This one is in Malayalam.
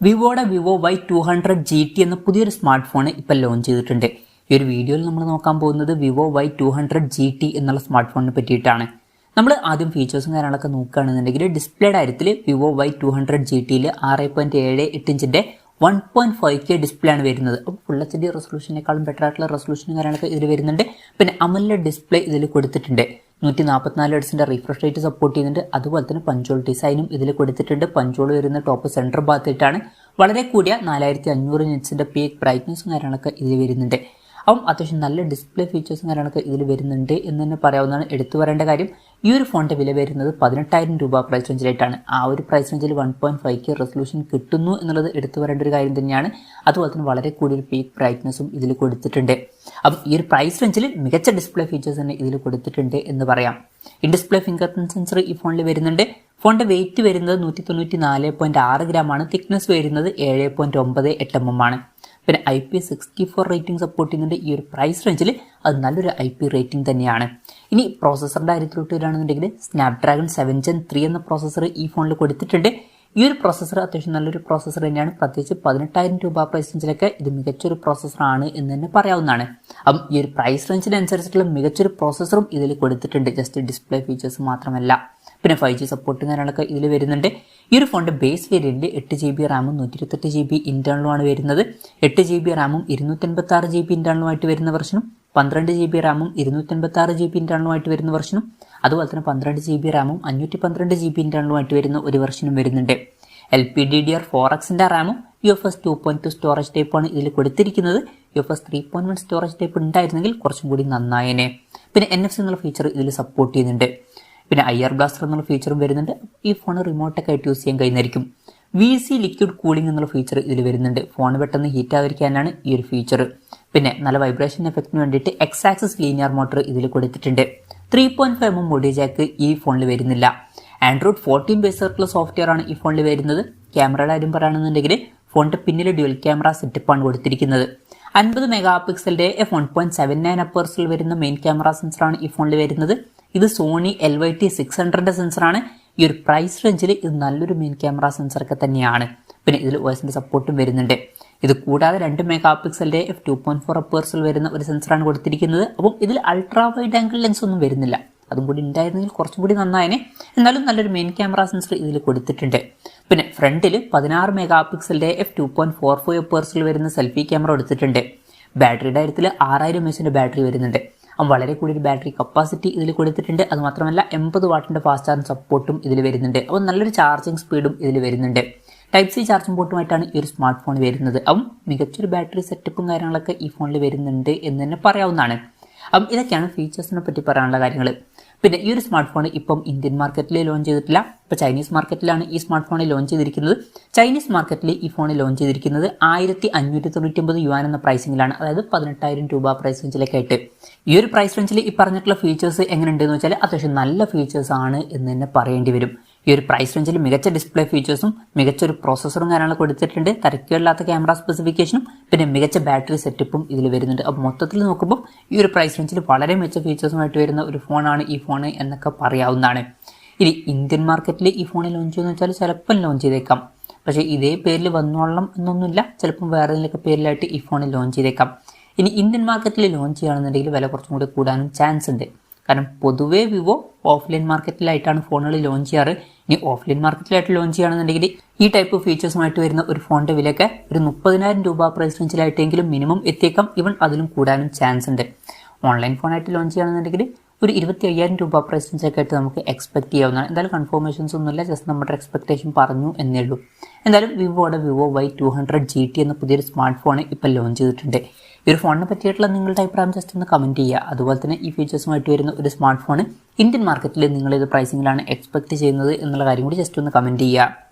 വിവോയുടെ വിവോ Y200 GT എന്ന പുതിയൊരു സ്മാർട്ട് ഫോൺ ഇപ്പോൾ ലോഞ്ച് ചെയ്തിട്ടുണ്ട്. ഈ ഒരു വീഡിയോയിൽ നമ്മൾ നോക്കാൻ പോകുന്നത് വിവോ Y200 GT എന്നുള്ള സ്മാർട്ട് ഫോണിനെ പറ്റിയിട്ടാണ്. നമ്മൾ ആദ്യം ഫീച്ചേഴ്സും കാര്യങ്ങളൊക്കെ നോക്കുകയാണെന്നുണ്ടെങ്കിൽ ഡിസ്പ്ലേയുടെ കാര്യത്തിൽ വിവോ Y200 GT 6.78 ഇഞ്ചിൻ്റെ 1.5K ഡിസ്പ്ലേ ആണ് വരുന്നത്. അപ്പോൾ ഫുൾ HD റെസൊല്യൂഷനേക്കാളും ബെറ്റർ ആയിട്ടുള്ള റെസൊല്യൂഷനും കാര്യങ്ങളൊക്കെ ഇതിൽ വരുന്നുണ്ട്. പിന്നെ AMOLED ഡിസ്പ്ലേ ഇതിൽ കൊടുത്തിട്ടുണ്ട്. 144 ഹെർട്സിന്റെ റിഫ്രഷ് റേറ്റ് സപ്പോർട്ട് ചെയ്യുന്നുണ്ട്. അതുപോലെ തന്നെ പഞ്ചോൾ ഡിസൈനും ഇതിൽ കൊടുത്തിട്ടുണ്ട്. പഞ്ചോൾ വരുന്ന ടോപ്പ് സെൻറ്റർ ഭാഗത്തായിട്ടാണ്. വളരെ കൂടിയ 4500 നിറ്റ്സിന്റെ പീക്ക് ബ്രൈറ്റ്നസും കാര്യങ്ങളൊക്കെ ഇതിൽ വരുന്നുണ്ട്. അപ്പം അത്യാവശ്യം നല്ല ഡിസ്പ്ലേ ഫീച്ചേഴ്സും കാര്യങ്ങളൊക്കെ ഇതിൽ വരുന്നുണ്ട് എന്ന് തന്നെ പറയാവുന്നതാണ്. എടുത്തു പറയേണ്ട കാര്യം, ഈ ഒരു ഫോണിൻ്റെ വില വരുന്നത് 18,000 രൂപ പ്രൈസ് റേഞ്ചിലായിട്ടാണ്. ആ ഒരു പ്രൈസ് റേഞ്ചിൽ 1.5K റെസൊല്യൂഷൻ കിട്ടുന്നു എന്നുള്ളത് എടുത്തു പറയേണ്ട ഒരു കാര്യം തന്നെയാണ്. അതുപോലെ തന്നെ വളരെ കൂടിയൊരു പീക്ക് ബ്രൈറ്റ്നസും ഇതിൽ കൊടുത്തിട്ടുണ്ട്. അപ്പം ഈ ഒരു പ്രൈസ് റേഞ്ചിൽ മികച്ച ഡിസ്പ്ലേ ഫീച്ചേഴ്സ് തന്നെ ഇതിൽ കൊടുത്തിട്ടുണ്ട് എന്ന് പറയാം. In display finger print sensor ഈ ഫോണിൽ വരുന്നുണ്ട്. ഫോണിൻ്റെ വെയിറ്റ് വരുന്നത് 194.6 ഗ്രാം ആണ്. തിക്നെസ് വരുന്നത് 7.98 mm ആണ്. പിന്നെ IP64 റേറ്റിംഗ് സപ്പോർട്ട് ചെയ്യുന്നുണ്ട്. ഈ ഒരു പ്രൈസ് റേഞ്ചിൽ അത് നല്ലൊരു IP റേറ്റിംഗ് തന്നെയാണ്. ഇനി പ്രോസസ്സറിൻ്റെ കാര്യത്തിലോട്ട് വരികയാണെന്നുണ്ടെങ്കിൽ സ്നാപ്ഡ്രാഗൺ 7 Gen 3 എന്ന പ്രോസസ്സർ ഈ ഫോണിൽ കൊടുത്തിട്ടുണ്ട്. ഈ ഒരു പ്രോസസ്സർ അത്യാവശ്യം നല്ലൊരു പ്രോസസ്സർ തന്നെയാണ്. പ്രത്യേകിച്ച് 18,000 രൂപ പ്രൈസ് റേഞ്ചിലൊക്കെ ഇത് മികച്ചൊരു പ്രോസസ്സറാണ് എന്ന് തന്നെ പറയാവുന്നതാണ്. അപ്പം ഈ ഒരു പ്രൈസ് റേഞ്ചിനനുസരിച്ചിട്ടുള്ള മികച്ചൊരു പ്രോസസ്സറും ഇതിൽ കൊടുത്തിട്ടുണ്ട്. ജസ്റ്റ് ഡിസ്പ്ലേ ഫീച്ചേഴ്സ് മാത്രമല്ല, പിന്നെ 5G സപ്പോർട്ടും കാര്യങ്ങളൊക്കെ ഇതിൽ വരുന്നുണ്ട്. ഈ ഒരു ഫോണിൻ്റെ ബേസ് വേരിയൻറ്റ് 8GB റാമും 128GB ഇൻറ്റേർണലുമാണ് വരുന്നത്. 8GB റാമും 256GB ഇൻറ്റേർണലുമായിട്ട് വരുന്ന വെർഷനും 12GB റാമും 256GB ഇൻറ്റേർണലുമായിട്ട് വരുന്ന വെർഷനും അതുപോലെ തന്നെ 12GB റാമും 512GB ഇൻറ്റേർണലുമായിട്ട് വരുന്ന ഒരു വെർഷനും വരുന്നുണ്ട്. LPDDR4Xന്റെ റാമും UFS 2.2 സ്റ്റോറേജ് ടൈപ്പാണ് ഇതിൽ കൊടുത്തിരിക്കുന്നത്. UFS 3.1 സ്റ്റോറേജ് ടൈപ്പ് ഉണ്ടായിരുന്നെങ്കിൽ കുറച്ചും കൂടി നന്നായേനെ. പിന്നെ NFC എന്നുള്ള ഫീച്ചർ ഇതിൽ സപ്പോർട്ട് ചെയ്യുന്നുണ്ട്. പിന്നെ IR ബ്ലാസ്റ്റർ എന്നുള്ള ഫീച്ചറും വരുന്നുണ്ട്. ഈ ഫോൺ റിമോട്ടൊക്കെ ആയിട്ട് യൂസ് ചെയ്യാൻ കഴിയുന്നതായിരിക്കും. VC ലിക്വിഡ് കൂളിംഗ് എന്നുള്ള ഫീച്ചർ ഇതിൽ വരുന്നുണ്ട്. ഫോൺ പെട്ടെന്ന് ഹീറ്റ് ആകാതിരിക്കാനാണ് ഈ ഒരു ഫീച്ചർ. പിന്നെ നല്ല വൈബ്രേഷൻ എഫക്റ്റിന് വേണ്ടിയിട്ട് X-ആക്സിസ് ലീനിയർ മോട്ടർ ഇതിൽ കൊടുത്തിട്ടുണ്ട്. 3.5 mm ഓഡിയോ ജാക്ക് ഈ ഫോണിൽ വരുന്നില്ല. Android 14 ബേസ് ആയിട്ടുള്ള സോഫ്റ്റ്വെയർ ആണ് ഈ ഫോണിൽ വരുന്നത്. ക്യാമറയുടെ കാര്യം പറയുകയാണെന്നുണ്ടെങ്കിൽ ഫോണിൻ്റെ പിന്നിൽ ഡ്യുവൽ ക്യാമറ സെറ്റപ്പാണ് കൊടുത്തിരിക്കുന്നത്. 50 മെഗാപിക്സലിന്റെ f1.79 അപ്പേഴ്സിൽ വരുന്ന മെയിൻ ക്യാമറ സെൻസറാണ് ഈ ഫോണിൽ വരുന്നത്. ഇത് സോണി LYT600 സെൻസറാണ്. ഈ ഒരു പ്രൈസ് റേഞ്ചിൽ ഇത് നല്ലൊരു മെയിൻ ക്യാമറ സെൻസറൊക്കെ തന്നെയാണ്. പിന്നെ ഇതിൽ OSന്റെ സപ്പോർട്ടും വരുന്നുണ്ട്. ഇത് കൂടാതെ 2 മെഗാപിക്സലിന്റെ f2.4 അപ്പേഴ്സിൽ വരുന്ന ഒരു സെൻസറാണ് കൊടുത്തിരിക്കുന്നത്. അപ്പം ഇതിൽ അൾട്രാ വൈഡ് ആംഗിൾ ലെൻസ് ഒന്നും വരുന്നില്ല. അതും കൂടി ഉണ്ടായിരുന്നെങ്കിൽ കുറച്ചും കൂടി നന്നായനെ. എന്നാലും നല്ലൊരു മെയിൻ ക്യാമറ സെൻസർ ഇതിൽ കൊടുത്തിട്ടുണ്ട്. പിന്നെ ഫ്രണ്ടിൽ 16 മെഗാപിക്സലിന്റെ f2.45 അപ്പേഴ്സിൽ വരുന്ന സെൽഫി ക്യാമറ കൊടുത്തിട്ടുണ്ട്. ബാറ്ററിയുടെ കാര്യത്തിൽ 6000 mAh ബാറ്ററി വരുന്നുണ്ട്. വളരെ കൂടിയൊരു ബാറ്ററി കപ്പാസിറ്റി ഇതിൽ കൊടുത്തിട്ടുണ്ട്. അതുമാത്രമല്ല 80 വാട്ടിൻ്റെ ഫാസ്റ്റ് ചാർജിങ് സപ്പോർട്ടും ഇതിൽ വരുന്നുണ്ട്. അപ്പോൾ നല്ലൊരു ചാർജിങ് സ്പീഡും ഇതിൽ വരുന്നുണ്ട്. Type-C ചാർജിങ് പോർട്ടുമായിട്ടാണ് ഈ ഒരു സ്മാർട്ട് ഫോൺ വരുന്നത്. അപ്പം മികച്ചൊരു ബാറ്ററി സെറ്റപ്പും കാര്യങ്ങളൊക്കെ ഈ ഫോണിൽ വരുന്നുണ്ട് എന്ന് തന്നെ പറയാവുന്നതാണ്. അപ്പം ഇതൊക്കെയാണ് ഫീച്ചേഴ്സിനെ പറ്റി പറയാനുള്ള കാര്യങ്ങൾ. പിന്നെ ഈ ഒരു സ്മാർട്ട് ഫോൺ ഇപ്പം ഇന്ത്യൻ മാർക്കറ്റിൽ ലോഞ്ച് ചെയ്തിട്ടില്ല. ഇപ്പോൾ ചൈനീസ് മാർക്കറ്റിലാണ് ഈ സ്മാർട്ട് ഫോൺ ലോഞ്ച് ചെയ്തിരിക്കുന്നത്. ചൈനീസ് മാർക്കറ്റിൽ ഈ ഫോൺ ലോഞ്ച് ചെയ്തിരിക്കുന്നത് 1599 യുവാൻ എന്ന പ്രൈസിങ്ങിലാണ്. അതായത് 18,000 രൂപ പ്രൈസ് റേഞ്ചിലൊക്കെ ആയിട്ട്. ഈ ഒരു പ്രൈസ് റേഞ്ചിൽ ഈ പറഞ്ഞിട്ടുള്ള ഫീച്ചേഴ്സ് എങ്ങനെയുണ്ടെന്ന് വെച്ചാൽ അത്യാവശ്യം നല്ല ഫീച്ചേഴ്സ് ആണ് എന്ന് തന്നെ പറയേണ്ടി വരും. ഈ ഒരു പ്രൈസ് റേഞ്ചിൽ മികച്ച ഡിസ്പ്ലേ ഫീച്ചേഴ്സും മികച്ചൊരു പ്രോസസ്സറും കാര്യങ്ങൾ കൊടുത്തിട്ടുണ്ട്. തരക്കേടില്ലാത്ത ക്യാമറ സ്പെസിഫിക്കേഷനും പിന്നെ മികച്ച ബാറ്ററി സെറ്റപ്പും ഇതിൽ വരുന്നുണ്ട്. അപ്പോൾ മൊത്തത്തിൽ നോക്കുമ്പോൾ ഈ ഒരു പ്രൈസ് റേഞ്ചിൽ വളരെ മികച്ച ഫീച്ചേഴ്സുമായിട്ട് വരുന്ന ഒരു ഫോണാണ് ഈ ഫോൺ എന്നൊക്കെ പറയാവുന്നതാണ്. ഇനി ഇന്ത്യൻ മാർക്കറ്റിൽ ഈ ഫോൺ ലോഞ്ച് ചെയ്യുമെന്ന് വെച്ചാൽ ചിലപ്പം ലോഞ്ച് ചെയ്തേക്കാം. പക്ഷേ ഇതേ പേരിൽ വന്നോളണം എന്നൊന്നുമില്ല. ചിലപ്പം വേറെ ഏതെങ്കിലുമൊക്കെ പേരിലായിട്ട് ഈ ഫോൺ ലോഞ്ച് ചെയ്തേക്കാം. ഇനി ഇന്ത്യൻ മാർക്കറ്റിൽ ലോഞ്ച് ചെയ്യുകയാണെന്നുണ്ടെങ്കിൽ വില കുറച്ചും കൂടി കൂടാനും ചാൻസ് ഉണ്ട്. കാരണം പൊതുവേ വിവോ ഓഫ്ലൈൻ മാർക്കറ്റിലായിട്ടാണ് ഫോണുകൾ ലോഞ്ച് ചെയ്യാറ്. ഇനി ഓഫ്ലൈൻ മാർക്കറ്റിലായിട്ട് ലോഞ്ച് ചെയ്യുകയാണെന്നുണ്ടെങ്കിൽ ഈ ടൈപ്പ് ഫീച്ചേഴ്സുമായിട്ട് വരുന്ന ഒരു ഫോണിൻ്റെ വിലയൊക്കെ ഒരു 30,000 രൂപ പ്രൈസ് റേഞ്ചിലായിട്ടെങ്കിലും മിനിമം എത്തിയേക്കാം. ഈവൻ അതിലും കൂടാനും ചാൻസ് ഉണ്ട്. ഓൺലൈൻ ഫോണായിട്ട് ലോഞ്ച് ചെയ്യുകയാണെന്നുണ്ടെങ്കിൽ ഒരു 25,000 രൂപ പ്രൈസ് റേഞ്ചൊക്കെ ആയിട്ട് നമുക്ക് എക്സ്പെക്ട് ചെയ്യാവുന്നതാണ്. എന്തായാലും കൺഫർമേഷൻസ് ഒന്നുമില്ല, ജസ്റ്റ് നമ്മുടെ എക്സ്പെക്ടേഷൻ പറഞ്ഞു എന്നേ ഉള്ളൂ. എന്തായാലും വിവോയുടെ വിവോ Y200 GT എന്ന പുതിയൊരു സ്മാർട്ട് ഫോൺ ഇപ്പോൾ ലോഞ്ച് ചെയ്തിട്ടുണ്ട്. ഈ ഒരു ഫോണിനെ പറ്റിയിട്ടുള്ള നിങ്ങളുടെ അഭിപ്രായം ജസ്റ്റ് ഒന്ന് കമൻറ്റ് ചെയ്യുക. അതുപോലെ തന്നെ ഈ ഫീച്ചേഴ്സുമായിട്ട് വരുന്ന ഒരു സ്മാർട്ട് ഫോൺ ഇന്ത്യൻ മാർക്കറ്റിൽ നിങ്ങൾ ഏത് പ്രൈസിങ്ങിലാണ് എക്സ്പെക്ട് ചെയ്യുന്നത് എന്നുള്ള കാര്യം കൂടി ജസ്റ്റ് ഒന്ന് കമൻറ്റ് ചെയ്യുക.